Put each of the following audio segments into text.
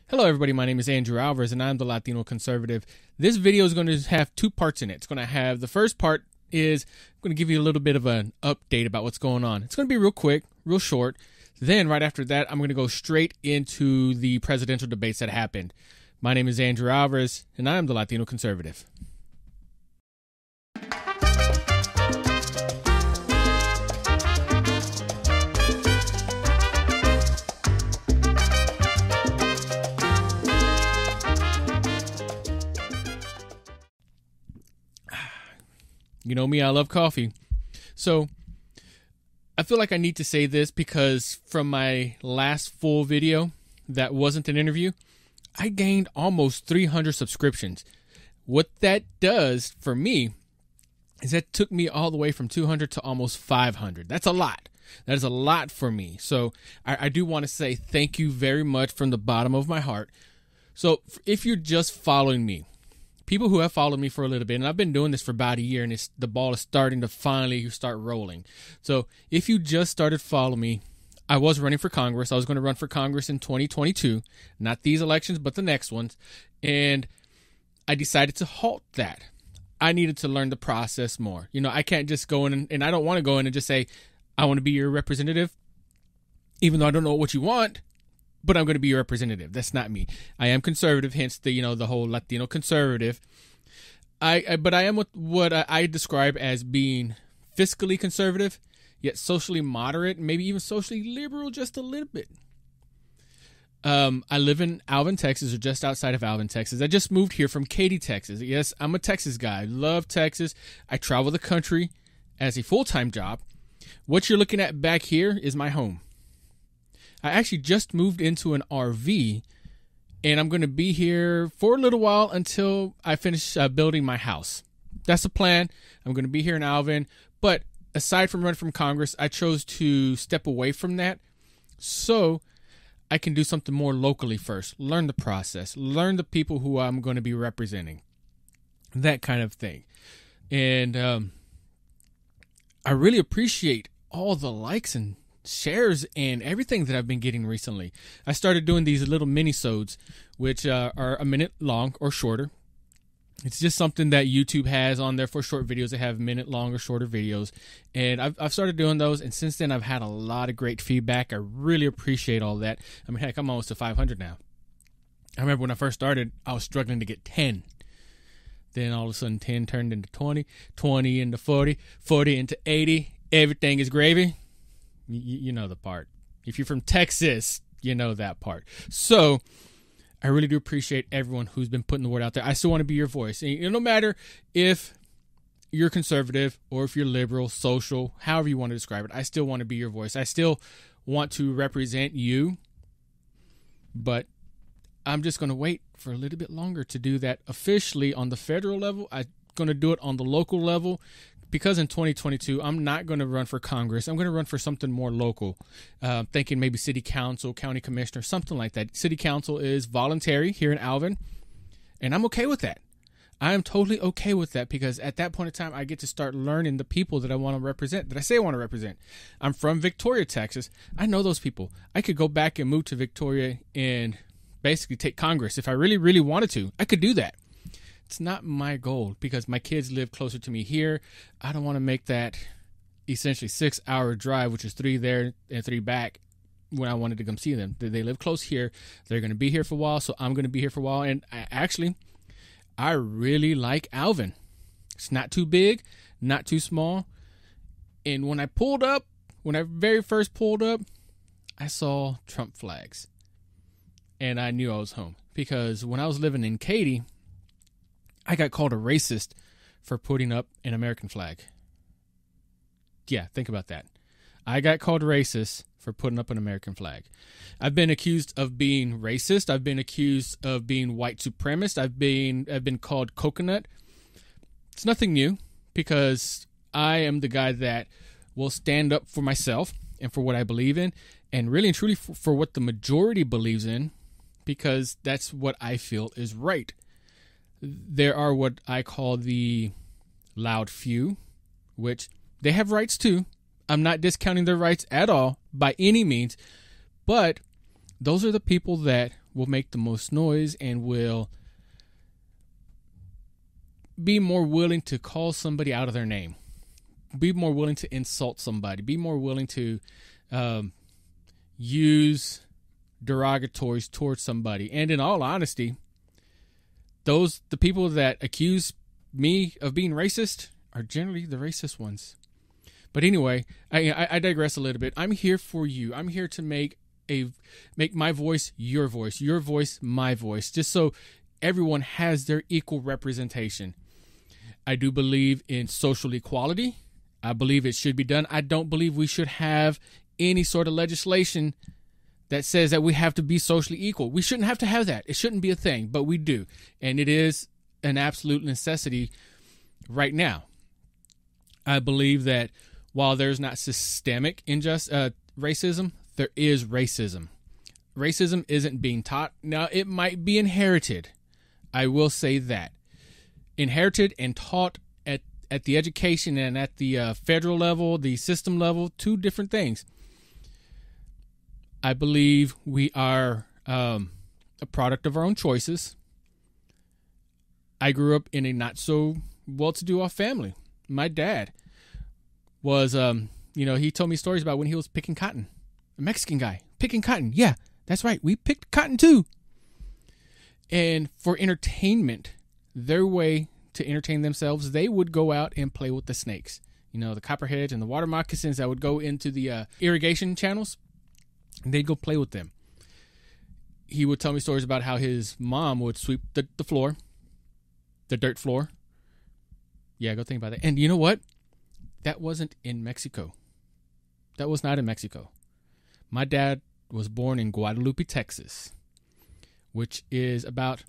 Hello everybody, my name is Andrew Alvarez and I'm the Latino Conservative. This video is going to have two parts in it. It's going to have, the first part is I'm going to give you a little bit of an update about what's going on. It's going to be real quick, real short. Then right after that, I'm going to go straight into the presidential debates that happened. My name is Andrew Alvarez and I'm the Latino Conservative. You know me, I love coffee. So I feel like I need to say this because from my last full video that wasn't an interview, I gained almost 300 subscriptions. What that does for me is that took me all the way from 200 to almost 500. That's a lot. That is a lot for me. So I do want to say thank you very much from the bottom of my heart. So if you're just following me, people who have followed me for a little bit, and I've been doing this for about a year, and the ball is starting to finally start rolling. So if you just started following me, I was running for Congress. I was going to run for Congress in 2022, not these elections, but the next ones. And I decided to halt that. I needed to learn the process more. You know, I can't just go in, and I don't want to go in and just say, I want to be your representative, even though I don't know what you want. But I'm going to be your representative. That's not me. I am conservative, hence the whole Latino conservative. But I am what I describe as being fiscally conservative, yet socially moderate, maybe even socially liberal just a little bit. I live in Alvin, Texas, or just outside of Alvin, Texas. I just moved here from Katy, Texas. Yes, I'm a Texas guy. I love Texas. I travel the country as a full-time job. What you're looking at back here is my home. I actually just moved into an RV, and I'm going to be here for a little while until I finish building my house. That's the plan. I'm going to be here in Alvin. But aside from running from Congress, I chose to step away from that so I can do something more locally first. Learn the process. Learn the people who I'm going to be representing. That kind of thing. And I really appreciate all the likes and shares and everything that I've been getting recently. I started doing these little mini-sodes, which are a minute long or shorter. It's just something that YouTube has on there for short videos. They have minute long or shorter videos. And I've started doing those. And since then, I've had a lot of great feedback. I really appreciate all that. I mean, heck, I'm almost to 500 now. I remember when I first started, I was struggling to get 10. Then all of a sudden, 10 turned into 20, 20 into 40, 40 into 80. Everything is gravy. You know the part. If you're from Texas, you know that part. So I really do appreciate everyone who's been putting the word out there. I still want to be your voice. And no matter if you're conservative or if you're liberal, social, however you want to describe it, I still want to be your voice. I still want to represent you. But I'm just going to wait for a little bit longer to do that officially on the federal level. I'm going to do it on the local level. Because in 2022, I'm not going to run for Congress. I'm going to run for something more local, thinking maybe city council, county commissioner, something like that. City council is voluntary here in Alvin, and I'm okay with that. I am totally okay with that because at that point in time, I get to start learning the people that I want to represent, that I say I want to represent. I'm from Victoria, Texas. I know those people. I could go back and move to Victoria and basically take Congress. If I really, really wanted to, I could do that. It's not my goal because my kids live closer to me here. I don't want to make that essentially 6-hour drive, which is 3 there and 3 back when I wanted to come see them. They live close here. They're going to be here for a while, so I'm going to be here for a while. And I really like Alvin. It's not too big, not too small. And when I very first pulled up, I saw Trump flags. And I knew I was home because when I was living in Katy, I got called a racist for putting up an American flag. Yeah, think about that. I got called racist for putting up an American flag. I've been accused of being racist. I've been accused of being white supremacist. I've been called coconut. It's nothing new because I am the guy that will stand up for myself and for what I believe in, and really and truly for what the majority believes in, because that's what I feel is right. There are what I call the loud few, which they have rights too. I'm not discounting their rights at all by any means, but those are the people that will make the most noise and will be more willing to call somebody out of their name, be more willing to insult somebody, be more willing to use derogatories towards somebody. And in all honesty, the people that accuse me of being racist are generally the racist ones. But anyway, I digress a little bit. I'm here for you. I'm here to make my voice, your voice, my voice, just so everyone has their equal representation. I do believe in social equality. I believe it should be done. I don't believe we should have any sort of legislation that says that we have to be socially equal. We shouldn't have to have that. It shouldn't be a thing, but we do. And it is an absolute necessity right now. I believe that while there's not systemic racism, there is racism. Racism isn't being taught. Now, it might be inherited. I will say that. Inherited and taught at the education and at the federal level, the system level, two different things. I believe we are a product of our own choices. I grew up in a not so well-to-do off family. My dad was, he told me stories about when he was picking cotton. A Mexican guy picking cotton. Yeah, that's right. We picked cotton too. And for entertainment, their way to entertain themselves, they would go out and play with the snakes. The copperheads and the water moccasins that would go into the irrigation channels. And they'd go play with them. He would tell me stories about how his mom would sweep the floor, the dirt floor. Yeah, go think about that. And you know what? That wasn't in Mexico. That was not in Mexico. My dad was born in Guadalupe, Texas, which is about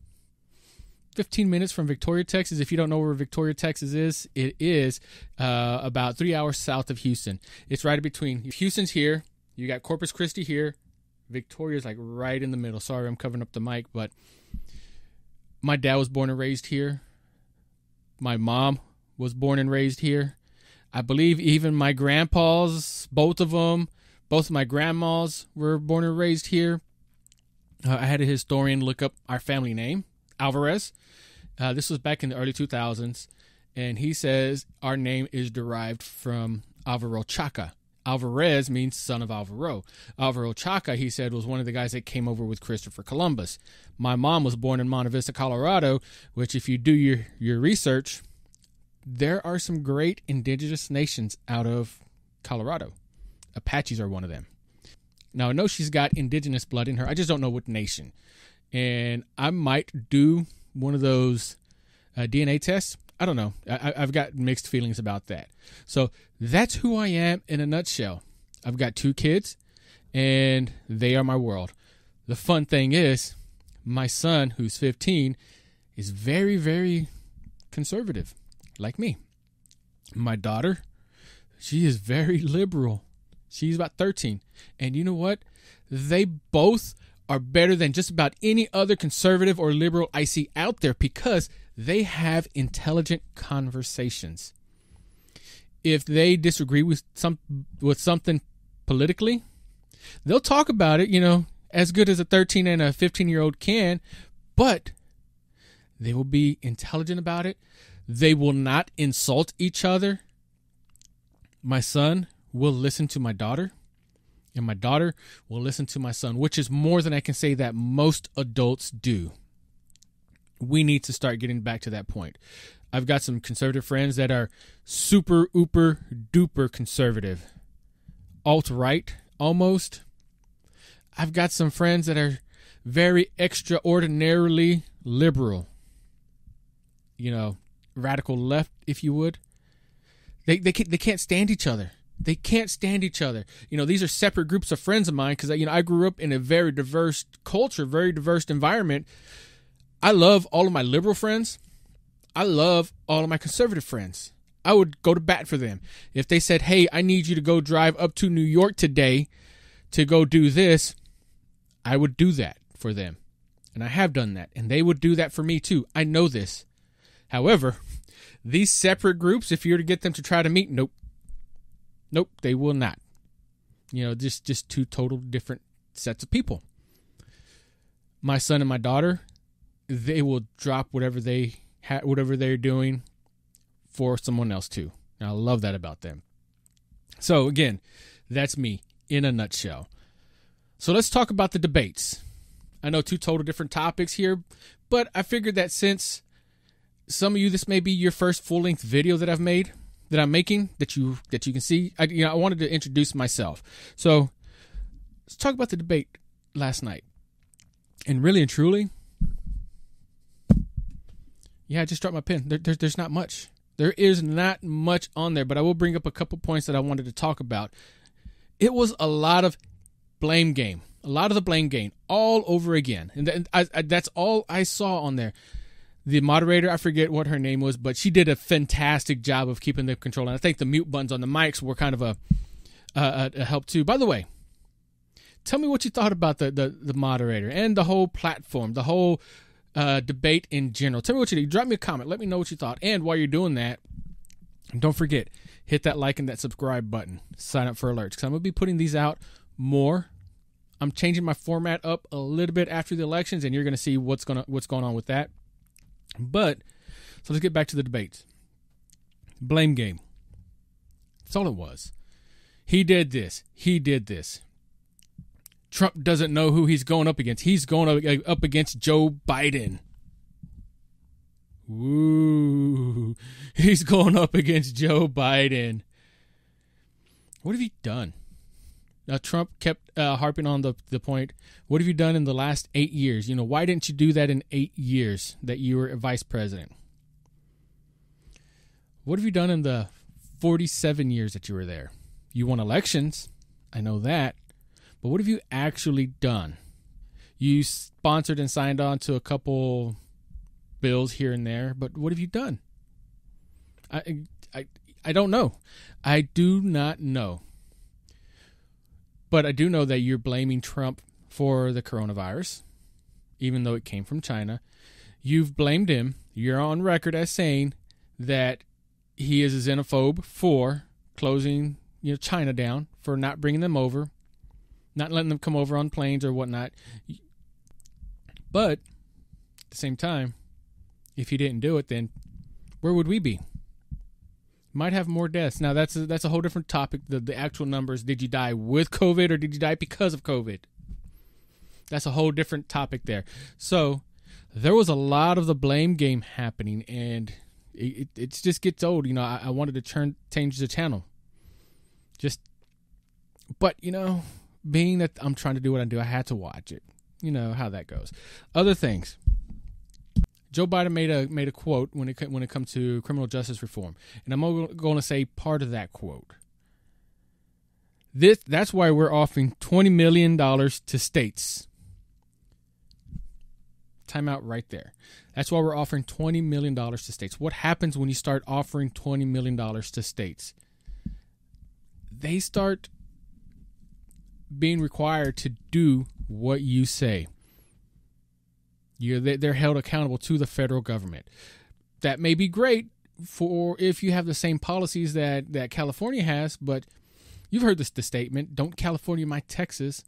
15 minutes from Victoria, Texas. If you don't know where Victoria, Texas is, it is about 3 hours south of Houston. It's right between Houston's here. You got Corpus Christi here. Victoria's like right in the middle. Sorry, I'm covering up the mic, but my dad was born and raised here. My mom was born and raised here. I believe even my grandpas, both of my grandmas were born and raised here. I had a historian look up our family name, Alvarez. This was back in the early 2000s, and he says our name is derived from Alvaro Chaka. Alvarez means son of Alvaro. Alvaro Chaka, he said, was one of the guys that came over with Christopher Columbus. My mom was born in Monte Vista, Colorado, which if you do your research, there are some great indigenous nations out of Colorado. Apaches are one of them. Now, I know she's got indigenous blood in her. I just don't know what nation. And I might do one of those DNA tests. I don't know. I've got mixed feelings about that. So that's who I am in a nutshell. I've got 2 kids, and they are my world. The fun thing is, my son, who's 15, is very, very conservative, like me. My daughter, she is very liberal. She's about 13. And you know what? They both are better than just about any other conservative or liberal I see out there because they have intelligent conversations. If they disagree with something politically, they'll talk about it, as good as a 13 and a 15-year-old can, but they will be intelligent about it. They will not insult each other. My son will listen to my daughter, and my daughter will listen to my son, which is more than I can say that most adults do. We need to start getting back to that point. I've got some conservative friends that are super, ooper, duper conservative. Alt-right, almost. I've got some friends that are very extraordinarily liberal. Radical left, if you would. They can't stand each other. They can't stand each other. These are separate groups of friends of mine because, I grew up in a very diverse culture, very diverse environment. I love all of my liberal friends. I love all of my conservative friends. I would go to bat for them. If they said, hey, I need you to go drive up to New York today to go do this, I would do that for them. And I have done that. And they would do that for me too. I know this. However, these separate groups, if you're to get them to try to meet, nope, they will not. Just 2 total different sets of people. my son and my daughter, they will drop whatever they're doing for someone else too. And I love that about them. So again, that's me in a nutshell. So let's talk about the debates. I know two total different topics here, but I figured that since some of you, this may be your first full-length video that I'm making, that you can see. I wanted to introduce myself. So let's talk about the debate last night. And really and truly, yeah, I just dropped my pen. There's not much. There is not much on there, but I will bring up a couple points that I wanted to talk about. It was a lot of blame game. A lot of the blame game all over again. And that's all I saw on there. The moderator, I forget what her name was, but she did a fantastic job of keeping the control. And I think the mute buttons on the mics were kind of a help too. By the way, tell me what you thought about the moderator and the whole platform, the whole debate in general. Tell me what you think. Drop me a comment. Let me know what you thought. And while you're doing that, don't forget, hit that like and that subscribe button. Sign up for alerts because I'm going to be putting these out more. I'm changing my format up a little bit after the elections, and you're going to see what's going on with that. But so let's get back to the debates. Blame game. That's all it was. He did this. He did this. Trump doesn't know who he's going up against. He's going up against Joe Biden. Woo. He's going up against Joe Biden. What have you done? Now, Trump kept harping on the point, what have you done in the last 8 years? Why didn't you do that in 8 years that you were vice president? What have you done in the 47 years that you were there? You won elections. I know that. But what have you actually done? You sponsored and signed on to a couple bills here and there, but what have you done? I don't know. I do not know. But I do know that you're blaming Trump for the coronavirus, even though it came from China. You've blamed him. You're on record as saying that he is a xenophobe for closing China down, for not bringing them over, not letting them come over on planes or whatnot. But at the same time, if he didn't do it, then where would we be? Might have more deaths. Now, that's a whole different topic, the actual numbers. Did you die with COVID or did you die because of COVID? That's a whole different topic there. So there was a lot of the blame game happening, and it just gets old. I wanted to change the channel. But being that I'm trying to do what I do, I had to watch it. You know how that goes. Other things. Joe Biden made a quote when it comes to criminal justice reform, and I'm going to say part of that quote. That's why we're offering $20 million to states. Time out right there. That's why we're offering $20 million to states. What happens when you start offering $20 million to states? They start being required to do what you say. They're held accountable to the federal government. That may be great for if you have the same policies that California has, but you've heard the statement, don't California my Texas.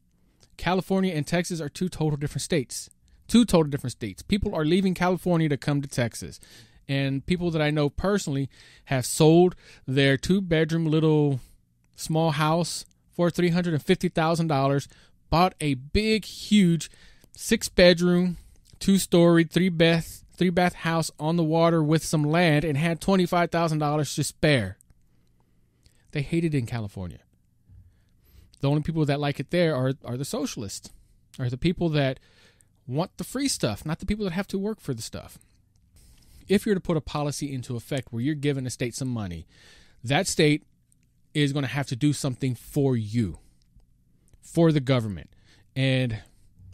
California and Texas are two total different states. People are leaving California to come to Texas. And people that I know personally have sold their 2-bedroom little small house for $350,000, bought a big, huge 6-bedroom, 2-story, 3-bath house on the water with some land and had $25,000 to spare. They hate it in California. The only people that like it there are the socialists, are the people that want the free stuff, not the people that have to work for the stuff. If you're to put a policy into effect where you're giving a state some money, that state is going to have to do something for you, for the government. And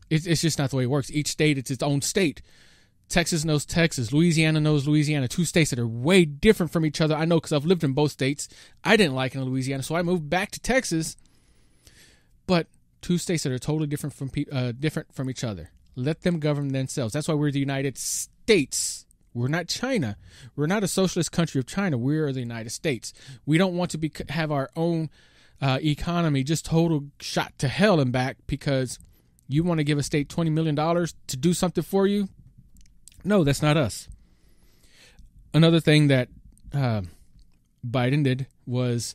it's just not the way it works. Each state, it's its own state. Texas knows Texas. Louisiana knows Louisiana. Two states that are way different from each other. I know because I've lived in both states. I didn't like it in Louisiana, so I moved back to Texas. But two states that are totally different from each other. Let them govern themselves. That's why we're the United States. We're not China. We're not a socialist country of China. We're the United States. We don't want to have our own economy just total shot to hell and back because You want to give a state $20 million to do something for you? No, that's not us. Another thing that Biden did was,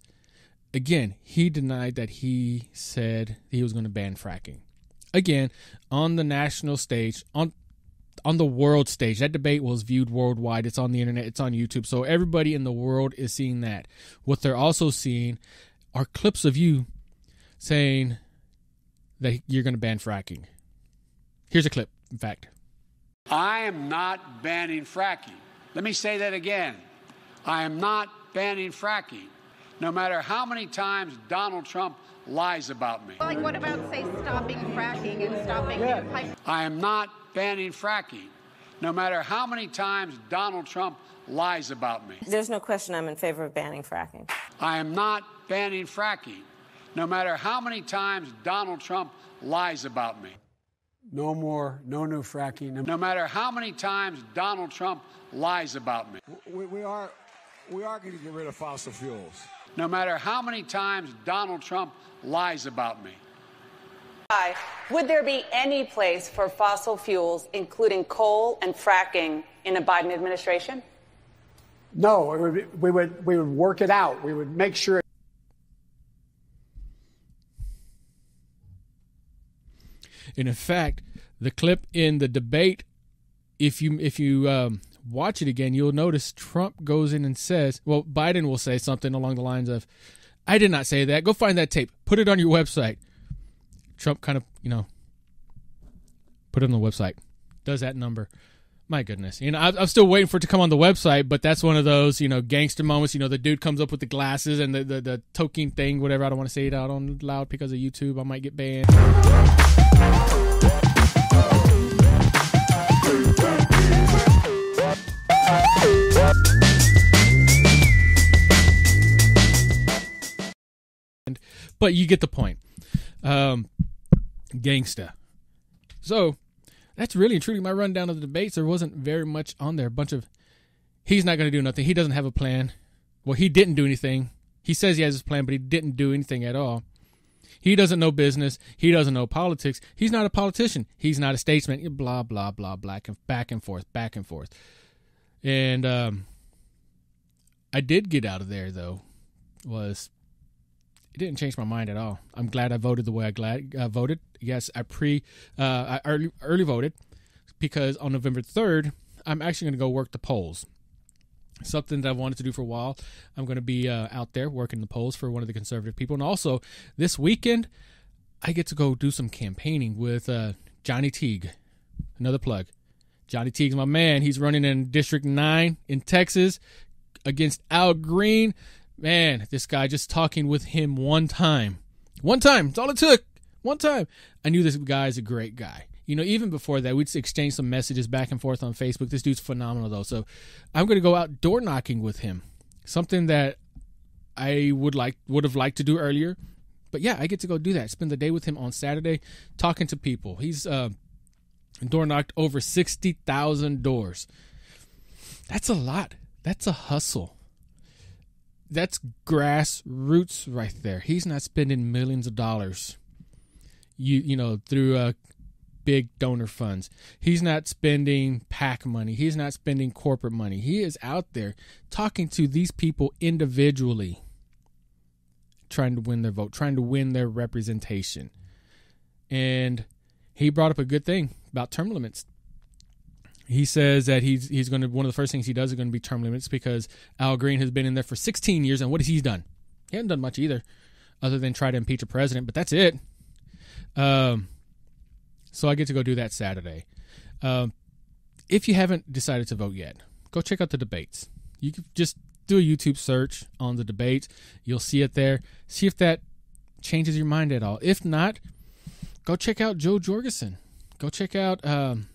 again, he denied that he said he was going to ban fracking. Again, on the national stage, on the world stage, that debate was viewed worldwide. It's on the internet. It's on YouTube. So everybody in the world is seeing that. What they're also seeing are clips of you saying that you're going to ban fracking. Here's a clip, in fact. I am not banning fracking. Let me say that again. I am not banning fracking, no matter how many times Donald Trump lies about me. Like, what about, say, stopping fracking and stopping new pipe? I am not banning fracking, no matter how many times Donald Trump lies about me. There's no question I'm in favor of banning fracking. I am not banning fracking, no matter how many times Donald Trump lies about me. No new fracking. No matter how many times Donald Trump lies about me. We are going to get rid of fossil fuels. No matter how many times Donald Trump lies about me. Would there be any place for fossil fuels, including coal and fracking, in a Biden administration? No, we would work it out. We would make sure. And in fact, the clip in the debate, if you watch it again, you'll notice Trump goes in and says, well, Biden will say something along the lines of, I did not say that. Go find that tape. Put it on your website. Trump kind of, put it on the website. Does that number. My goodness. I'm still waiting for it to come on the website, but that's one of those, gangster moments. The dude comes up with the glasses and the token thing, whatever. I don't want to say it out on loud because of YouTube. I might get banned. But you get the point. Gangsta. So that's really and truly my rundown of the debates. There wasn't very much on there. He's not going to do nothing. He doesn't have a plan. Well, he didn't do anything. He says he has his plan, but he didn't do anything at all. He doesn't know business. He doesn't know politics. He's not a politician. He's not a statesman. Blah, blah, blah, back and forth. And I did get out of there, though, it didn't change my mind at all. I'm glad I voted the way I voted. Yes, I early voted because on November 3rd, I'm actually going to go work the polls. Something that I wanted to do for a while. I'm going to be out there working the polls for one of the conservative people. And also, this weekend, I get to go do some campaigning with Johnny Teague. Another plug. Johnny Teague's my man. He's running in District 9 in Texas against Al Green. Man, this guy, just talking with him one time. That's all it took. One time. I knew this guy is a great guy. Even before that, we'd exchange some messages back and forth on Facebook. This dude's phenomenal, though. So I'm going to go out door knocking with him. Something that I would have liked to do earlier. But yeah, I get to go do that. Spend the day with him on Saturday talking to people. He's door knocked over 60,000 doors. That's a lot. That's a hustle. That's grassroots right there. He's not spending millions of dollars, through big donor funds. He's not spending PAC money. He's not spending corporate money. He is out there talking to these people individually, trying to win their vote, trying to win their representation. And he brought up a good thing about term limits. He says that he's going to, one of the first things he does is going to be term limits because Al Green has been in there for 16 years. And what has he done? He hasn't done much either, other than try to impeach a president, but that's it. So I get to go do that Saturday. If you haven't decided to vote yet, go check out the debates. You can just do a YouTube search on the debates. You'll see it there. See if that changes your mind at all. If not, go check out Joe Jorgensen. Go check out,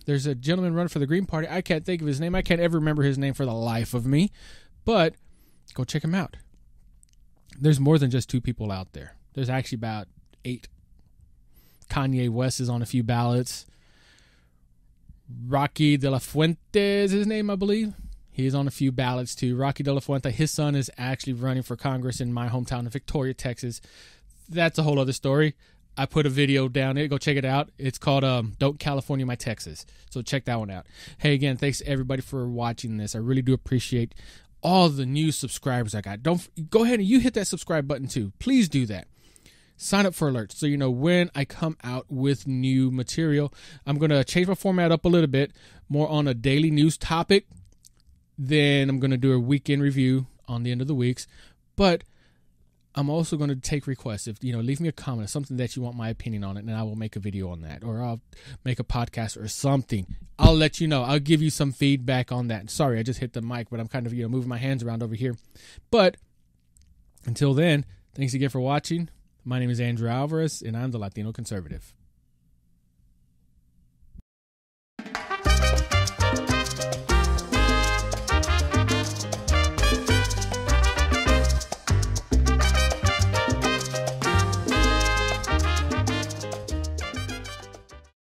there's a gentleman running for the Green Party. I can't think of his name. I can't ever remember his name for the life of me. But go check him out. There's more than just two people out there. There's actually about 8. Kanye West is on a few ballots. Rocky De La Fuente is his name, I believe. He is on a few ballots too. Rocky De La Fuente, his son is actually running for Congress in my hometown of Victoria, Texas. That's a whole other story. I put a video down there. Go check it out. It's called Don't California My Texas. So check that one out. Hey, again, thanks to everybody for watching this. I really do appreciate all the new subscribers I got. Don't go ahead and you hit that subscribe button too. Please do that. Sign up for alerts so you know when I come out with new material. I'm going to change my format up a little bit, more on a daily news topic. Then I'm going to do a weekend review on the end of the weeks. But I'm also going to take requests. If leave me a comment, something that you want my opinion on it, and I will make a video on that, or I'll make a podcast or something. I'll let you know. I'll give you some feedback on that. Sorry, I just hit the mic, but I'm kind of moving my hands around over here. But until then, thanks again for watching. My name is Andrew Alvarez, and I'm the Latino Conservative.